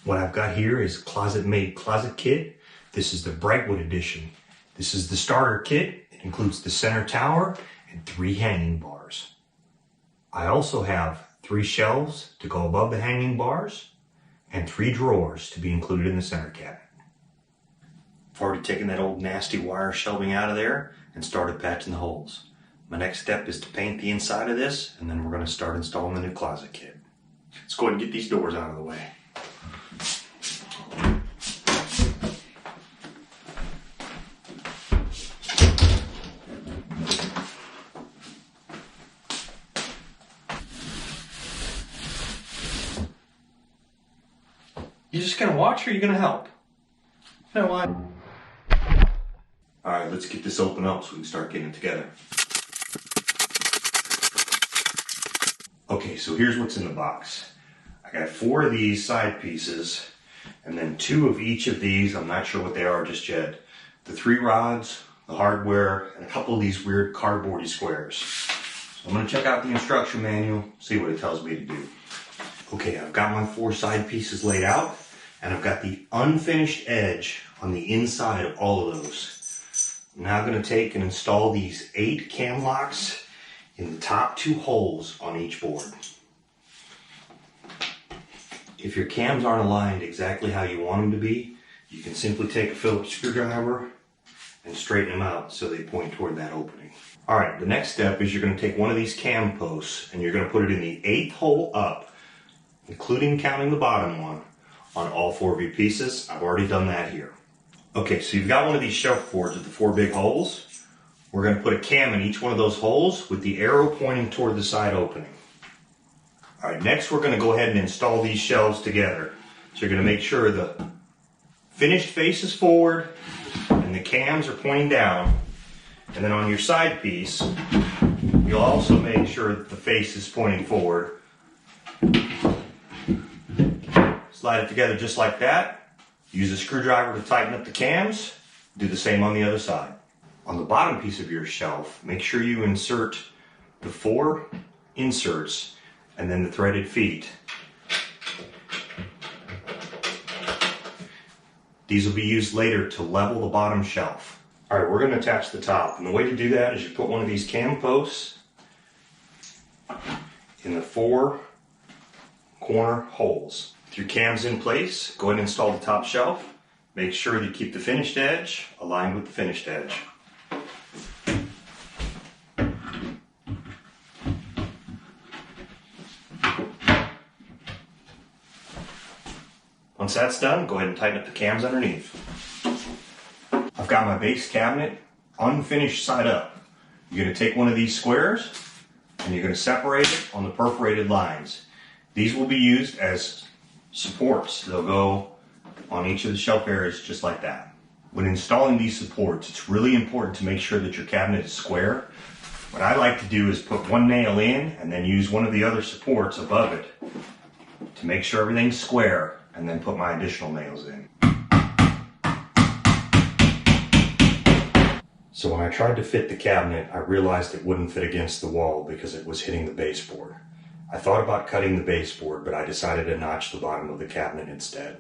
What I've got here is ClosetMaid Closet Kit. This is the BrightWood edition. This is the starter kit. It includes the center tower and 3 hanging bars. I also have 3 shelves to go above the hanging bars and 3 drawers to be included in the center cabinet. I've already taken that old nasty wire shelving out of there and started patching the holes. My next step is to paint the inside of this, and then we're going to start installing the new closet kit. Let's go ahead and get these doors out of the way. You just gonna watch or are you gonna help? You know what? Alright, let's get this open up so we can start getting it together. Okay, so here's what's in the box. I got 4 of these side pieces, and then 2 of each of these. I'm not sure what they are just yet. The 3 rods, the hardware, and a couple of these weird cardboardy squares. So I'm gonna check out the instruction manual, see what it tells me to do. Okay, I've got my 4 side pieces laid out, and I've got the unfinished edge on the inside of all of those. I'm now going to take and install these 8 cam locks in the top 2 holes on each board. If your cams aren't aligned exactly how you want them to be, you can simply take a Phillips screwdriver and straighten them out so they point toward that opening. Alright, the next step is you're going to take one of these cam posts and you're going to put it in the 8th hole up, including counting the bottom one, on all 4 of your pieces. I've already done that here. Okay, so you've got one of these shelf boards with the 4 big holes. We're going to put a cam in each one of those holes with the arrow pointing toward the side opening. Alright, next we're going to go ahead and install these shelves together. So you're going to make sure the finished face is forward and the cams are pointing down. And then on your side piece, you'll also make sure that the face is pointing forward. Slide it together just like that. Use a screwdriver to tighten up the cams. Do the same on the other side. On the bottom piece of your shelf, make sure you insert the 4 inserts and then the threaded feet. These will be used later to level the bottom shelf. Alright, we're going to attach the top. And the way to do that is you put one of these cam posts in the 4 corner holes. With your cams in place, go ahead and install the top shelf. Make sure that you keep the finished edge aligned with the finished edge. Once that's done, go ahead and tighten up the cams underneath. I've got my base cabinet unfinished side up. You're going to take one of these squares and you're going to separate it on the perforated lines. These will be used as supports. They'll go on each of the shelf areas just like that. When installing these supports, it's really important to make sure that your cabinet is square. What I like to do is put one nail in and then use one of the other supports above it to make sure everything's square, and then put my additional nails in. So when I tried to fit the cabinet, I realized it wouldn't fit against the wall because it was hitting the baseboard. I thought about cutting the baseboard, but I decided to notch the bottom of the cabinet instead.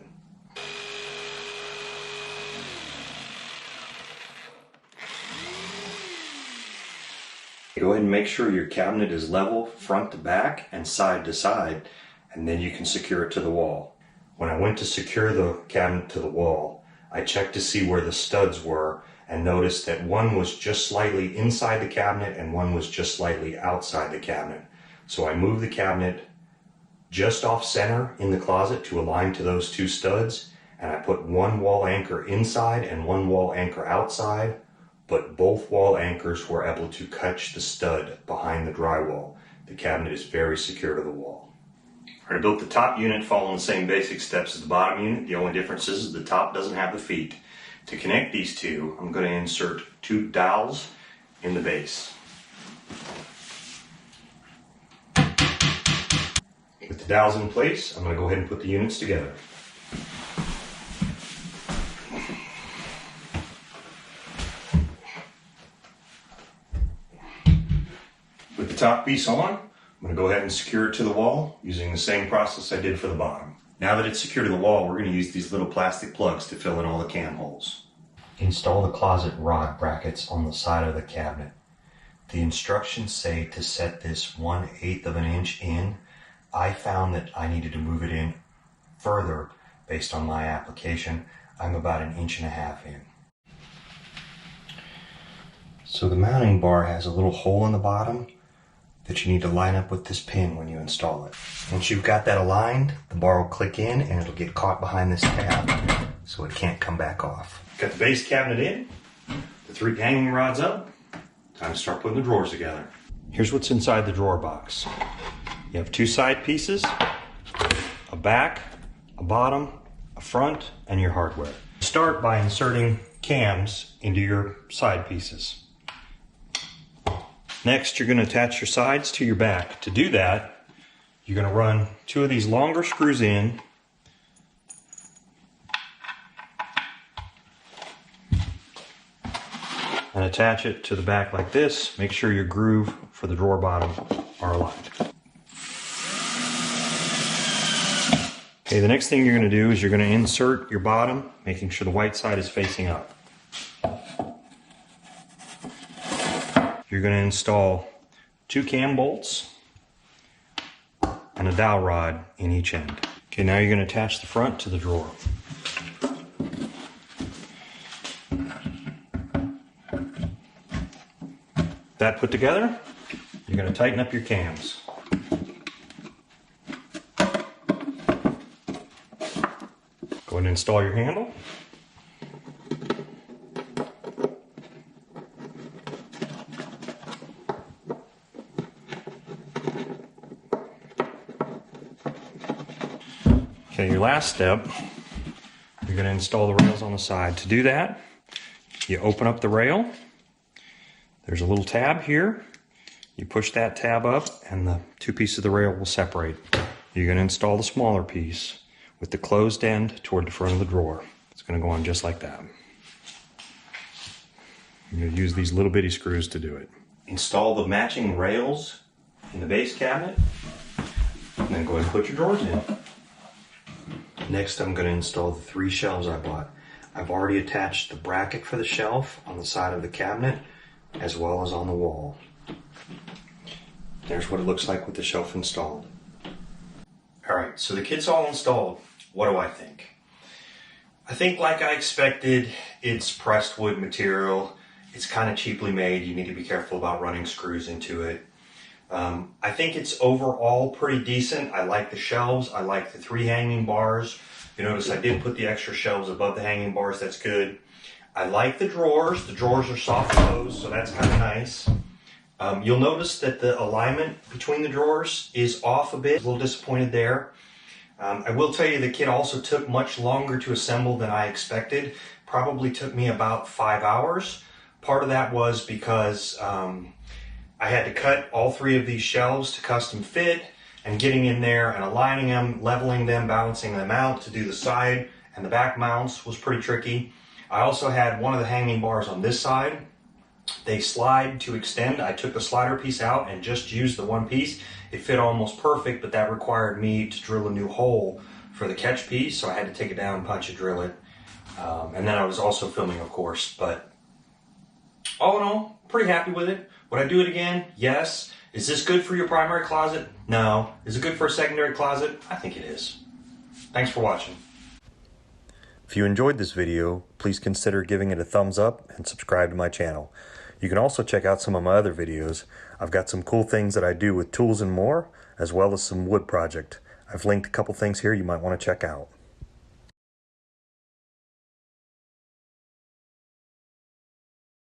Go ahead and make sure your cabinet is level front to back and side to side, and then you can secure it to the wall. When I went to secure the cabinet to the wall, I checked to see where the studs were and noticed that one was just slightly inside the cabinet and one was just slightly outside the cabinet. So I moved the cabinet just off center in the closet to align to those 2 studs, and I put one wall anchor inside and one wall anchor outside, but both wall anchors were able to catch the stud behind the drywall. The cabinet is very secure to the wall. I built the top unit following the same basic steps as the bottom unit. The only difference is the top doesn't have the feet. To connect these 2, I'm going to insert 2 dowels in the base. With the dowels in place, I'm going to go ahead and put the units together. With the top piece on, I'm going to go ahead and secure it to the wall using the same process I did for the bottom. Now that it's secured to the wall, we're going to use these little plastic plugs to fill in all the cam holes. Install the closet rod brackets on the side of the cabinet. The instructions say to set this 1/8 of an inch in. I found that I needed to move it in further based on my application. I'm about 1.5 inches in. So the mounting bar has a little hole in the bottom that you need to line up with this pin when you install it. Once you've got that aligned, the bar will click in and it'll get caught behind this tab so it can't come back off. Got the base cabinet in, the 3 hanging rods up. Time to start putting the drawers together. Here's what's inside the drawer box. You have 2 side pieces, a back, a bottom, a front, and your hardware. Start by inserting cams into your side pieces. Next, you're going to attach your sides to your back. To do that, you're going to run 2 of these longer screws in and attach it to the back like this. Make sure your groove for the drawer bottom are aligned. Okay, the next thing you're going to do is you're going to insert your bottom, making sure the white side is facing up. You're going to install 2 cam bolts and a dowel rod in each end. Okay, now you're going to attach the front to the drawer. That put together, you're going to tighten up your cams. Go ahead and install your handle. Okay, your last step, you're going to install the rails on the side. To do that, you open up the rail. There's a little tab here. You push that tab up and the 2 pieces of the rail will separate. You're going to install the smaller piece with the closed end toward the front of the drawer. It's going to go on just like that. You're going to use these little bitty screws to do it. Install the matching rails in the base cabinet and then go ahead and put your drawers in. Next, I'm going to install the 3 shelves I bought. I've already attached the bracket for the shelf on the side of the cabinet as well as on the wall. There's what it looks like with the shelf installed. Alright, so the kit's all installed. What do I think? I think, like I expected, it's pressed wood material. It's kind of cheaply made. You need to be careful about running screws into it. I think it's overall pretty decent. I like the shelves. I like the 3 hanging bars. You notice I did put the extra shelves above the hanging bars. That's good. I like the drawers. The drawers are soft closed, so that's kind of nice. You'll notice that the alignment between the drawers is off a bit. A little disappointed there. I will tell you the kit also took much longer to assemble than I expected. Probably took me about 5 hours. Part of that was because I had to cut all 3 of these shelves to custom fit, and getting in there and aligning them, leveling them, balancing them out to do the side and the back mounts was pretty tricky. I also had one of the hanging bars on this side. They slide to extend. I took the slider piece out and just used the 1 piece. It fit almost perfect, but that required me to drill a new hole for the catch piece, so I had to take it down, punch it, drill it. And then I was also filming, of course, but all in all, pretty happy with it. Would I do it again? Yes. Is this good for your primary closet? No. Is it good for a secondary closet? I think it is. Thanks for watching. If you enjoyed this video, please consider giving it a thumbs up and subscribe to my channel. You can also check out some of my other videos. I've got some cool things that I do with tools and more, as well as some wood project. I've linked a couple things here you might want to check out.